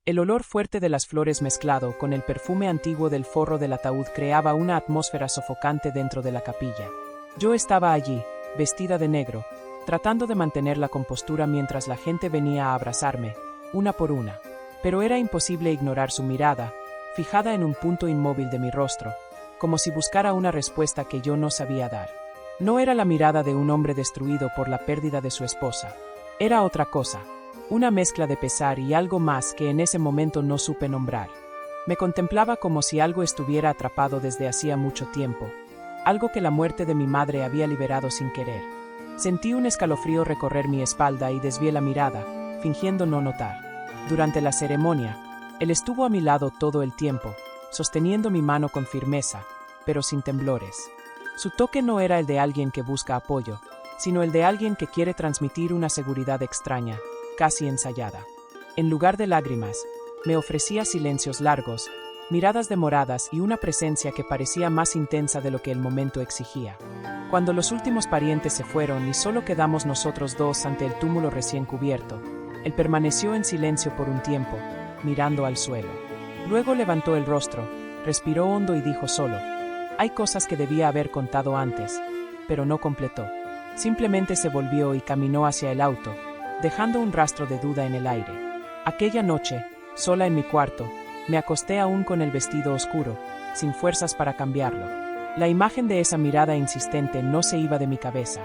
El olor fuerte de las flores mezclado con el perfume antiguo del forro del ataúd creaba una atmósfera sofocante dentro de la capilla. Yo estaba allí, vestida de negro, tratando de mantener la compostura mientras la gente venía a abrazarme, una por una. Pero era imposible ignorar su mirada, fijada en un punto inmóvil de mi rostro, como si buscara una respuesta que yo no sabía dar. No era la mirada de un hombre destruido por la pérdida de su esposa. Era otra cosa, una mezcla de pesar y algo más que en ese momento no supe nombrar. Me contemplaba como si algo estuviera atrapado desde hacía mucho tiempo, algo que la muerte de mi madre había liberado sin querer. Sentí un escalofrío recorrer mi espalda y desvié la mirada, fingiendo no notar. Durante la ceremonia, él estuvo a mi lado todo el tiempo, sosteniendo mi mano con firmeza, pero sin temblores. Su toque no era el de alguien que busca apoyo, sino el de alguien que quiere transmitir una seguridad extraña, casi ensayada. En lugar de lágrimas, me ofrecía silencios largos, miradas demoradas y una presencia que parecía más intensa de lo que el momento exigía. Cuando los últimos parientes se fueron y solo quedamos nosotros dos ante el túmulo recién cubierto, él permaneció en silencio por un tiempo, mirando al suelo. Luego levantó el rostro, respiró hondo y dijo solo: hay cosas que debía haber contado antes, pero no completó. Simplemente se volvió y caminó hacia el auto, dejando un rastro de duda en el aire. Aquella noche, sola en mi cuarto, me acosté aún con el vestido oscuro, sin fuerzas para cambiarlo. La imagen de esa mirada insistente no se iba de mi cabeza.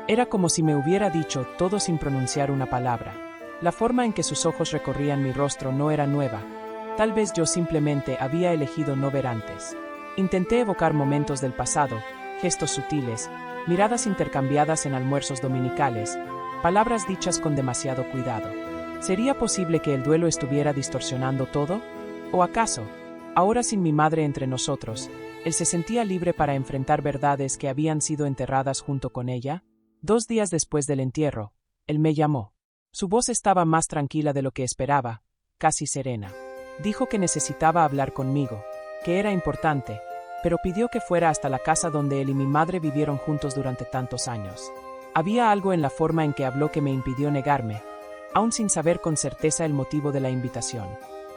Era como si me hubiera dicho todo sin pronunciar una palabra. La forma en que sus ojos recorrían mi rostro no era nueva. Tal vez yo simplemente había elegido no ver antes. Intenté evocar momentos del pasado, gestos sutiles, miradas intercambiadas en almuerzos dominicales, palabras dichas con demasiado cuidado. ¿Sería posible que el duelo estuviera distorsionando todo? ¿O acaso, ahora sin mi madre entre nosotros, él se sentía libre para enfrentar verdades que habían sido enterradas junto con ella? 2 días después del entierro, él me llamó. Su voz estaba más tranquila de lo que esperaba, casi serena. Dijo que necesitaba hablar conmigo, que era importante, pero pidió que fuera hasta la casa donde él y mi madre vivieron juntos durante tantos años. Había algo en la forma en que habló que me impidió negarme, aún sin saber con certeza el motivo de la invitación.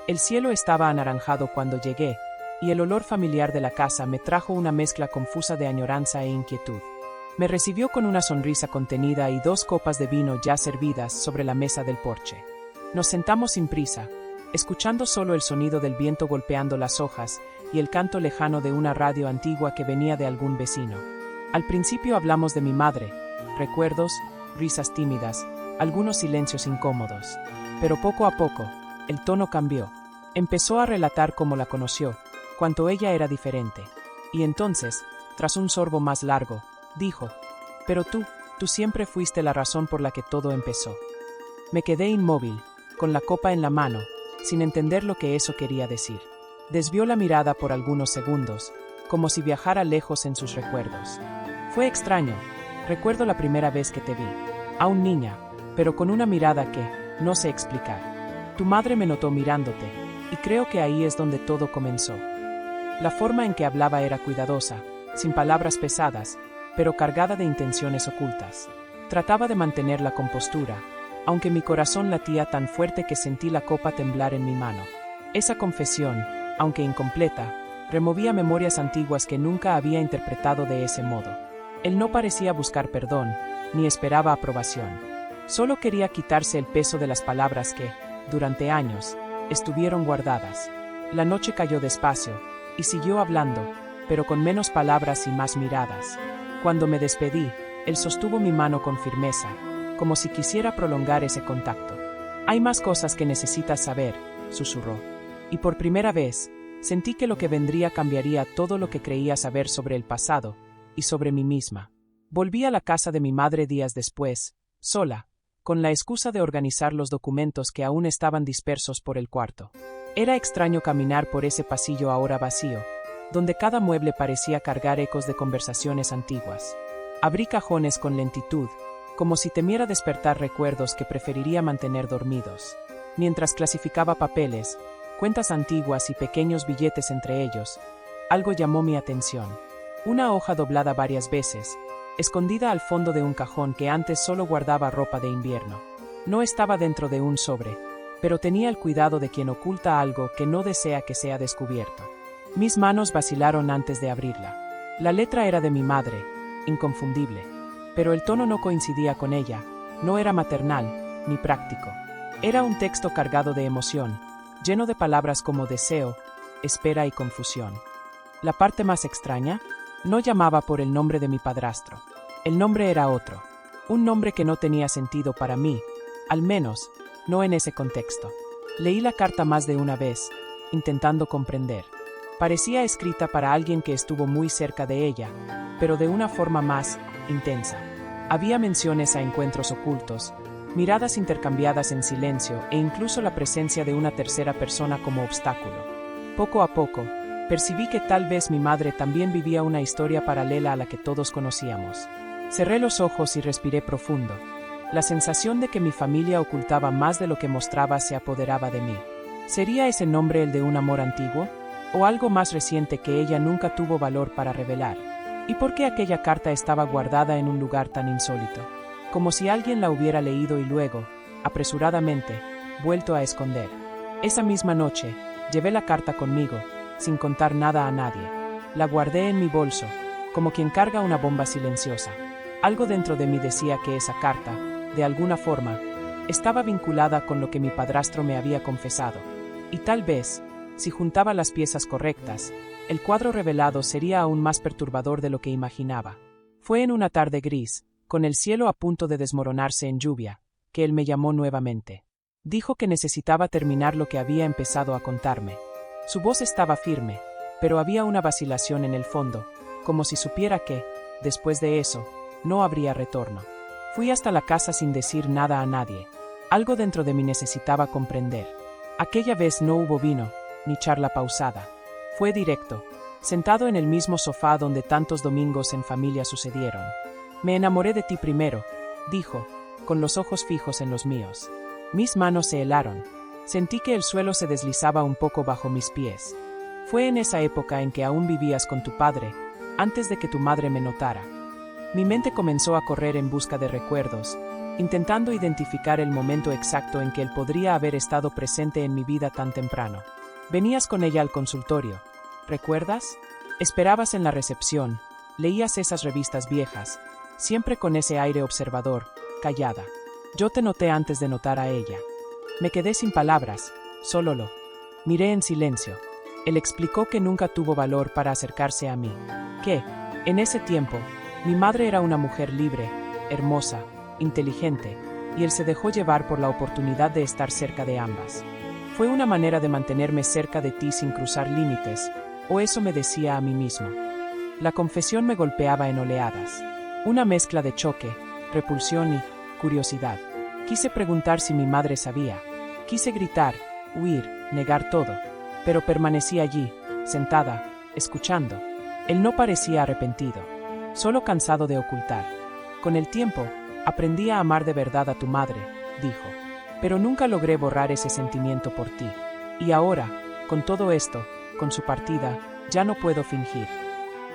El cielo estaba anaranjado cuando llegué, y el olor familiar de la casa me trajo una mezcla confusa de añoranza e inquietud. Me recibió con una sonrisa contenida y 2 copas de vino ya servidas sobre la mesa del porche. Nos sentamos sin prisa, escuchando solo el sonido del viento golpeando las hojas y el canto lejano de una radio antigua que venía de algún vecino. Al principio hablamos de mi madre, recuerdos, risas tímidas, algunos silencios incómodos. Pero poco a poco, el tono cambió. Empezó a relatar cómo la conoció, cuánto ella era diferente. Y entonces, tras un sorbo más largo, dijo: pero tú siempre fuiste la razón por la que todo empezó. Me quedé inmóvil, con la copa en la mano, sin entender lo que eso quería decir. Desvió la mirada por algunos segundos, como si viajara lejos en sus recuerdos. Fue extraño. Recuerdo la primera vez que te vi, aún niña, pero con una mirada que no sé explicar. Tu madre me notó mirándote, y creo que ahí es donde todo comenzó. La forma en que hablaba era cuidadosa, sin palabras pesadas, pero cargada de intenciones ocultas. Trataba de mantener la compostura, aunque mi corazón latía tan fuerte que sentí la copa temblar en mi mano. Esa confesión, aunque incompleta, removía memorias antiguas que nunca había interpretado de ese modo. Él no parecía buscar perdón, ni esperaba aprobación. Solo quería quitarse el peso de las palabras que, durante años, estuvieron guardadas. La noche cayó despacio, y siguió hablando, pero con menos palabras y más miradas. Cuando me despedí, él sostuvo mi mano con firmeza, como si quisiera prolongar ese contacto. Hay más cosas que necesitas saber, susurró. Y por primera vez, sentí que lo que vendría cambiaría todo lo que creía saber sobre el pasado, y sobre mí misma. Volví a la casa de mi madre días después, sola, con la excusa de organizar los documentos que aún estaban dispersos por el cuarto. Era extraño caminar por ese pasillo ahora vacío, donde cada mueble parecía cargar ecos de conversaciones antiguas. Abrí cajones con lentitud, como si temiera despertar recuerdos que preferiría mantener dormidos. Mientras clasificaba papeles, cuentas antiguas y pequeños billetes entre ellos, algo llamó mi atención. Una hoja doblada varias veces, escondida al fondo de un cajón que antes solo guardaba ropa de invierno. No estaba dentro de un sobre, pero tenía el cuidado de quien oculta algo que no desea que sea descubierto. Mis manos vacilaron antes de abrirla. La letra era de mi madre, inconfundible, pero el tono no coincidía con ella, no era maternal, ni práctico. Era un texto cargado de emoción, lleno de palabras como deseo, espera y confusión. La parte más extraña, no llamaba por el nombre de mi padrastro. El nombre era otro, un nombre que no tenía sentido para mí, al menos, no en ese contexto. Leí la carta más de una vez, intentando comprender. Parecía escrita para alguien que estuvo muy cerca de ella, pero de una forma más intensa. Había menciones a encuentros ocultos, miradas intercambiadas en silencio e incluso la presencia de una tercera persona como obstáculo. Poco a poco, percibí que tal vez mi madre también vivía una historia paralela a la que todos conocíamos. Cerré los ojos y respiré profundo. La sensación de que mi familia ocultaba más de lo que mostraba se apoderaba de mí. ¿Sería ese nombre el de un amor antiguo? ¿O algo más reciente que ella nunca tuvo valor para revelar? ¿Y por qué aquella carta estaba guardada en un lugar tan insólito? Como si alguien la hubiera leído y luego, apresuradamente, vuelto a esconder. Esa misma noche, llevé la carta conmigo, sin contar nada a nadie. La guardé en mi bolso, como quien carga una bomba silenciosa. Algo dentro de mí decía que esa carta, de alguna forma, estaba vinculada con lo que mi padrastro me había confesado. Y tal vez, si juntaba las piezas correctas, el cuadro revelado sería aún más perturbador de lo que imaginaba. Fue en una tarde gris, con el cielo a punto de desmoronarse en lluvia, que él me llamó nuevamente. Dijo que necesitaba terminar lo que había empezado a contarme. Su voz estaba firme, pero había una vacilación en el fondo, como si supiera que, después de eso, no habría retorno. Fui hasta la casa sin decir nada a nadie. Algo dentro de mí necesitaba comprender. Aquella vez no hubo vino, ni charla pausada. Fue directo, sentado en el mismo sofá donde tantos domingos en familia sucedieron. Me enamoré de ti primero, dijo, con los ojos fijos en los míos. Mis manos se helaron. Sentí que el suelo se deslizaba un poco bajo mis pies. Fue en esa época en que aún vivías con tu padre, antes de que tu madre me notara. Mi mente comenzó a correr en busca de recuerdos, intentando identificar el momento exacto en que él podría haber estado presente en mi vida tan temprano. Venías con ella al consultorio, ¿recuerdas? Esperabas en la recepción, leías esas revistas viejas, siempre con ese aire observador, callada. Yo te noté antes de notar a ella. Me quedé sin palabras, solo lo miré en silencio. Él explicó que nunca tuvo valor para acercarse a mí, que, en ese tiempo, mi madre era una mujer libre, hermosa, inteligente, y él se dejó llevar por la oportunidad de estar cerca de ambas. Fue una manera de mantenerme cerca de ti sin cruzar límites, o eso me decía a mí mismo. La confesión me golpeaba en oleadas. Una mezcla de choque, repulsión y curiosidad. Quise preguntar si mi madre sabía. Quise gritar, huir, negar todo. Pero permanecí allí, sentada, escuchando. Él no parecía arrepentido, solo cansado de ocultar. Con el tiempo, aprendí a amar de verdad a tu madre, dijo. Pero nunca logré borrar ese sentimiento por ti. Y ahora, con todo esto, con su partida, ya no puedo fingir.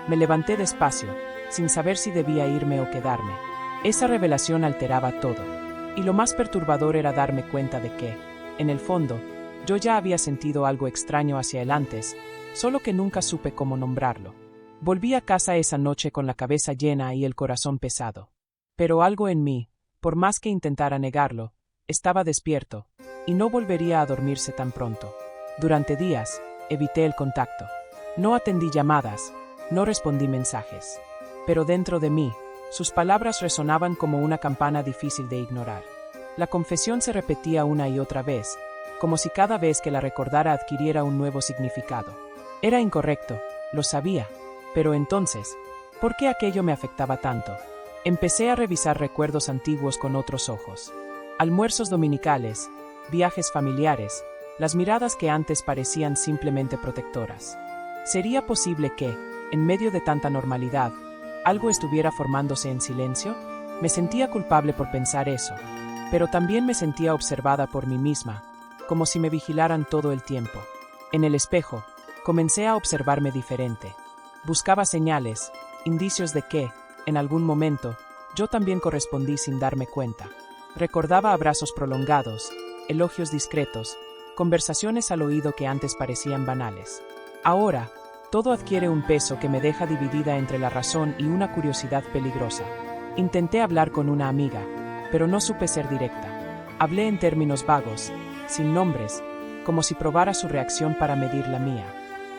Me levanté despacio, sin saber si debía irme o quedarme. Esa revelación alteraba todo. Y lo más perturbador era darme cuenta de que, en el fondo, yo ya había sentido algo extraño hacia él antes, solo que nunca supe cómo nombrarlo. Volví a casa esa noche con la cabeza llena y el corazón pesado. Pero algo en mí, por más que intentara negarlo, estaba despierto, y no volvería a dormirse tan pronto. Durante días, evité el contacto. No atendí llamadas, no respondí mensajes. Pero dentro de mí, sus palabras resonaban como una campana difícil de ignorar. La confesión se repetía una y otra vez, como si cada vez que la recordara adquiriera un nuevo significado. Era incorrecto, lo sabía, pero entonces, ¿por qué aquello me afectaba tanto? Empecé a revisar recuerdos antiguos con otros ojos. Almuerzos dominicales, viajes familiares, las miradas que antes parecían simplemente protectoras. ¿Sería posible que, en medio de tanta normalidad, algo estuviera formándose en silencio? Me sentía culpable por pensar eso, pero también me sentía observada por mí misma, como si me vigilaran todo el tiempo. En el espejo, comencé a observarme diferente. Buscaba señales, indicios de que, en algún momento, yo también correspondí sin darme cuenta. Recordaba abrazos prolongados, elogios discretos, conversaciones al oído que antes parecían banales. Ahora, todo adquiere un peso que me deja dividida entre la razón y una curiosidad peligrosa. Intenté hablar con una amiga, pero no supe ser directa. Hablé en términos vagos, sin nombres, como si probara su reacción para medir la mía.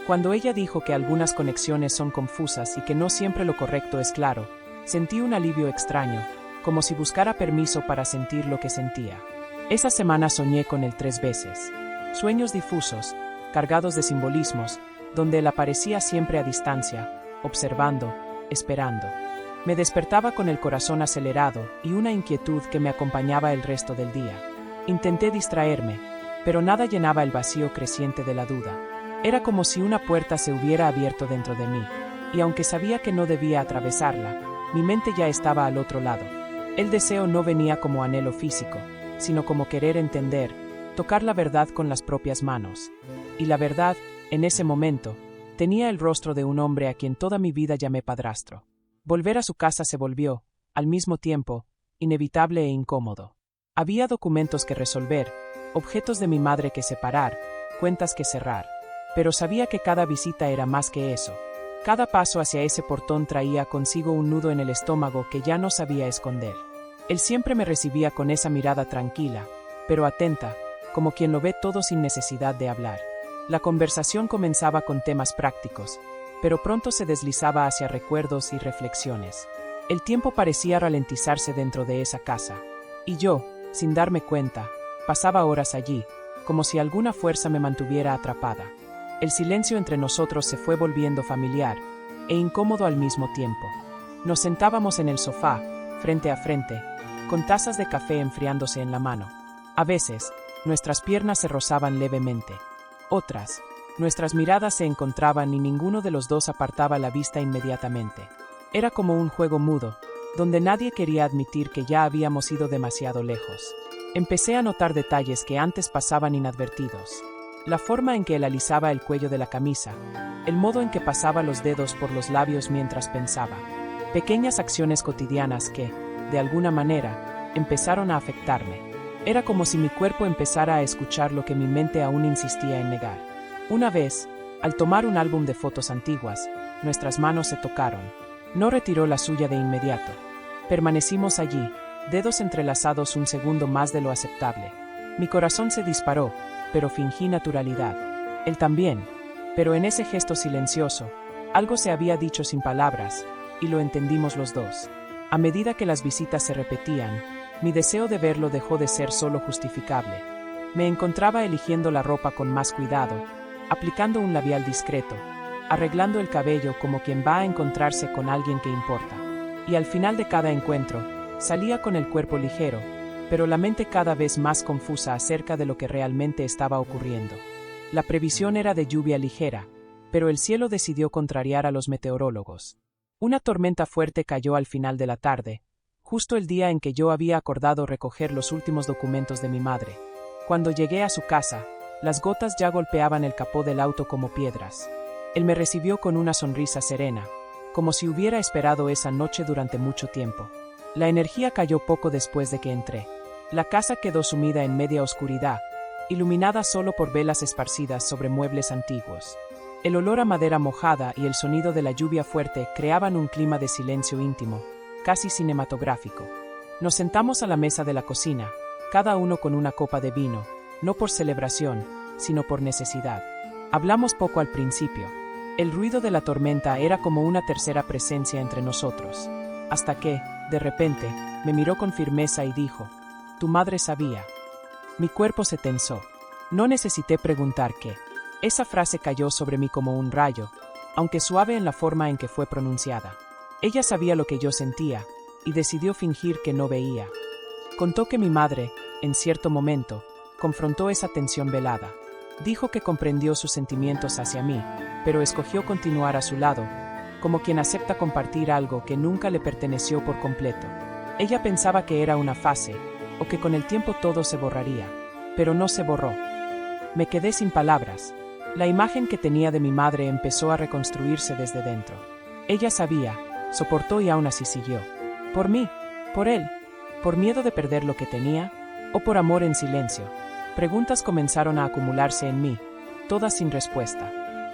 Cuando ella dijo que algunas conexiones son confusas y que no siempre lo correcto es claro, sentí un alivio extraño, como si buscara permiso para sentir lo que sentía. Esa semana soñé con él 3 veces. Sueños difusos, cargados de simbolismos, donde él aparecía siempre a distancia, observando, esperando. Me despertaba con el corazón acelerado y una inquietud que me acompañaba el resto del día. Intenté distraerme, pero nada llenaba el vacío creciente de la duda. Era como si una puerta se hubiera abierto dentro de mí, y aunque sabía que no debía atravesarla, mi mente ya estaba al otro lado. El deseo no venía como anhelo físico, sino como querer entender, tocar la verdad con las propias manos. Y la verdad, en ese momento, tenía el rostro de un hombre a quien toda mi vida llamé padrastro. Volver a su casa se volvió, al mismo tiempo, inevitable e incómodo. Había documentos que resolver, objetos de mi madre que separar, cuentas que cerrar. Pero sabía que cada visita era más que eso. Cada paso hacia ese portón traía consigo un nudo en el estómago que ya no sabía esconder. Él siempre me recibía con esa mirada tranquila, pero atenta, como quien lo ve todo sin necesidad de hablar. La conversación comenzaba con temas prácticos, pero pronto se deslizaba hacia recuerdos y reflexiones. El tiempo parecía ralentizarse dentro de esa casa, y yo, sin darme cuenta, pasaba horas allí, como si alguna fuerza me mantuviera atrapada. El silencio entre nosotros se fue volviendo familiar e incómodo al mismo tiempo. Nos sentábamos en el sofá, frente a frente, con tazas de café enfriándose en la mano. A veces, nuestras piernas se rozaban levemente. Otras, nuestras miradas se encontraban y ninguno de los dos apartaba la vista inmediatamente. Era como un juego mudo, donde nadie quería admitir que ya habíamos ido demasiado lejos. Empecé a notar detalles que antes pasaban inadvertidos. La forma en que él alisaba el cuello de la camisa, el modo en que pasaba los dedos por los labios mientras pensaba. Pequeñas acciones cotidianas que, de alguna manera, empezaron a afectarme. Era como si mi cuerpo empezara a escuchar lo que mi mente aún insistía en negar. Una vez, al tomar un álbum de fotos antiguas, nuestras manos se tocaron. No retiró la suya de inmediato. Permanecimos allí, dedos entrelazados un segundo más de lo aceptable. Mi corazón se disparó, pero fingí naturalidad. Él también, pero en ese gesto silencioso, algo se había dicho sin palabras, y lo entendimos los dos. A medida que las visitas se repetían, mi deseo de verlo dejó de ser solo justificable. Me encontraba eligiendo la ropa con más cuidado, aplicando un labial discreto, arreglando el cabello como quien va a encontrarse con alguien que importa. Y al final de cada encuentro, salía con el cuerpo ligero, pero la mente cada vez más confusa acerca de lo que realmente estaba ocurriendo. La previsión era de lluvia ligera, pero el cielo decidió contrariar a los meteorólogos. Una tormenta fuerte cayó al final de la tarde, justo el día en que yo había acordado recoger los últimos documentos de mi madre. Cuando llegué a su casa, las gotas ya golpeaban el capó del auto como piedras. Él me recibió con una sonrisa serena, como si hubiera esperado esa noche durante mucho tiempo. La energía cayó poco después de que entré. La casa quedó sumida en media oscuridad, iluminada solo por velas esparcidas sobre muebles antiguos. El olor a madera mojada y el sonido de la lluvia fuerte creaban un clima de silencio íntimo, casi cinematográfico. Nos sentamos a la mesa de la cocina, cada uno con una copa de vino, no por celebración, sino por necesidad. Hablamos poco al principio. El ruido de la tormenta era como una tercera presencia entre nosotros, hasta que, de repente, me miró con firmeza y dijo: «Tu madre sabía». Mi cuerpo se tensó. No necesité preguntar qué. Esa frase cayó sobre mí como un rayo, aunque suave en la forma en que fue pronunciada. Ella sabía lo que yo sentía, y decidió fingir que no veía. Contó que mi madre, en cierto momento, confrontó esa tensión velada. Dijo que comprendió sus sentimientos hacia mí, pero escogió continuar a su lado, como quien acepta compartir algo que nunca le perteneció por completo. Ella pensaba que era una fase, o que con el tiempo todo se borraría, pero no se borró. Me quedé sin palabras. La imagen que tenía de mi madre empezó a reconstruirse desde dentro. Ella sabía, soportó y aún así siguió. Por mí, por él, por miedo de perder lo que tenía, o por amor en silencio. Preguntas comenzaron a acumularse en mí, todas sin respuesta.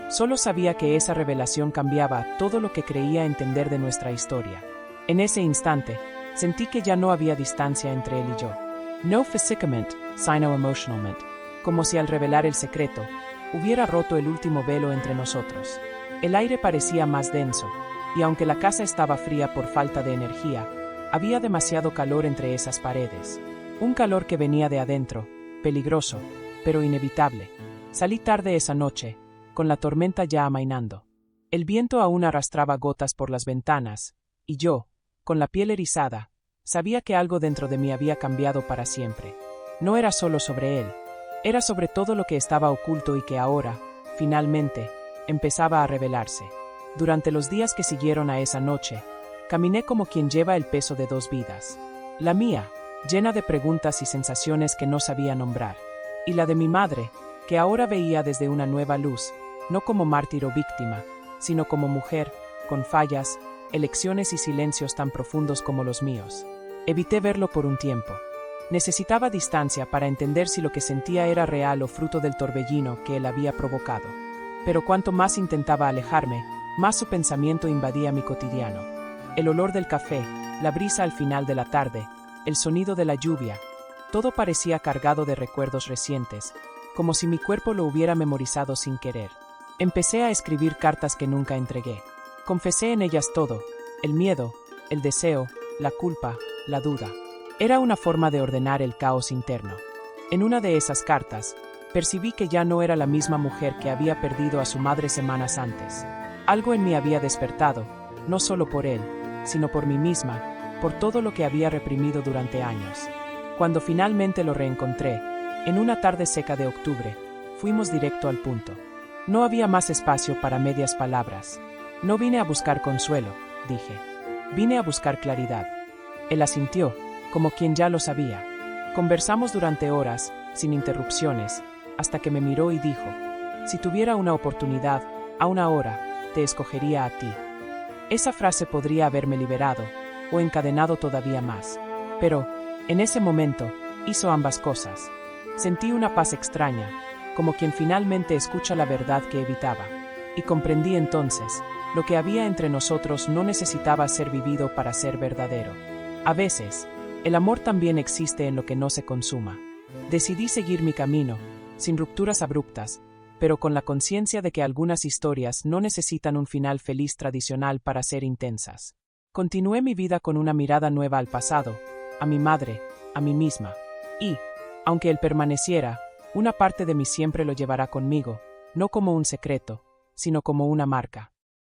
Solo sabía que esa revelación cambiaba todo lo que creía entender de nuestra historia. En ese instante, sentí que ya no había distancia entre él y yo. No physicalment, sino emotionalment, como si al revelar el secreto, hubiera roto el último velo entre nosotros. El aire parecía más denso, y aunque la casa estaba fría por falta de energía, había demasiado calor entre esas paredes. Un calor que venía de adentro, peligroso, pero inevitable. Salí tarde esa noche, con la tormenta ya amainando. El viento aún arrastraba gotas por las ventanas, y yo, con la piel erizada, sabía que algo dentro de mí había cambiado para siempre. No era solo sobre él, era sobre todo lo que estaba oculto y que ahora, finalmente, empezaba a revelarse. Durante los días que siguieron a esa noche, caminé como quien lleva el peso de dos vidas. La mía, llena de preguntas y sensaciones que no sabía nombrar, y la de mi madre, que ahora veía desde una nueva luz, no como mártir o víctima, sino como mujer, con fallas, elecciones y silencios tan profundos como los míos. Evité verlo por un tiempo. Necesitaba distancia para entender si lo que sentía era real o fruto del torbellino que él había provocado. Pero cuanto más intentaba alejarme, más su pensamiento invadía mi cotidiano. El olor del café, la brisa al final de la tarde, el sonido de la lluvia, todo parecía cargado de recuerdos recientes, como si mi cuerpo lo hubiera memorizado sin querer. Empecé a escribir cartas que nunca entregué. Confesé en ellas todo, el miedo, el deseo, la culpa, la duda. Era una forma de ordenar el caos interno. En una de esas cartas, percibí que ya no era la misma mujer que había perdido a su madre semanas antes. Algo en mí había despertado, no solo por él, sino por mí misma, por todo lo que había reprimido durante años. Cuando finalmente lo reencontré, en una tarde seca de octubre, fuimos directo al punto. No había más espacio para medias palabras. No vine a buscar consuelo, dije. Vine a buscar claridad. Él asintió, como quien ya lo sabía. Conversamos durante horas, sin interrupciones, hasta que me miró y dijo: si tuviera una oportunidad, aún ahora, te escogería a ti. Esa frase podría haberme liberado, o encadenado todavía más. Pero, en ese momento, hizo ambas cosas. Sentí una paz extraña, como quien finalmente escucha la verdad que evitaba. Y comprendí entonces, lo que había entre nosotros no necesitaba ser vivido para ser verdadero. A veces, el amor también existe en lo que no se consuma. Decidí seguir mi camino, sin rupturas abruptas, pero con la conciencia de que algunas historias no necesitan un final feliz tradicional para ser intensas. Continué mi vida con una mirada nueva al pasado, a mi madre, a mí misma. Y, aunque él permaneciera, una parte de mí siempre lo llevará conmigo, no como un secreto, sino como una marca.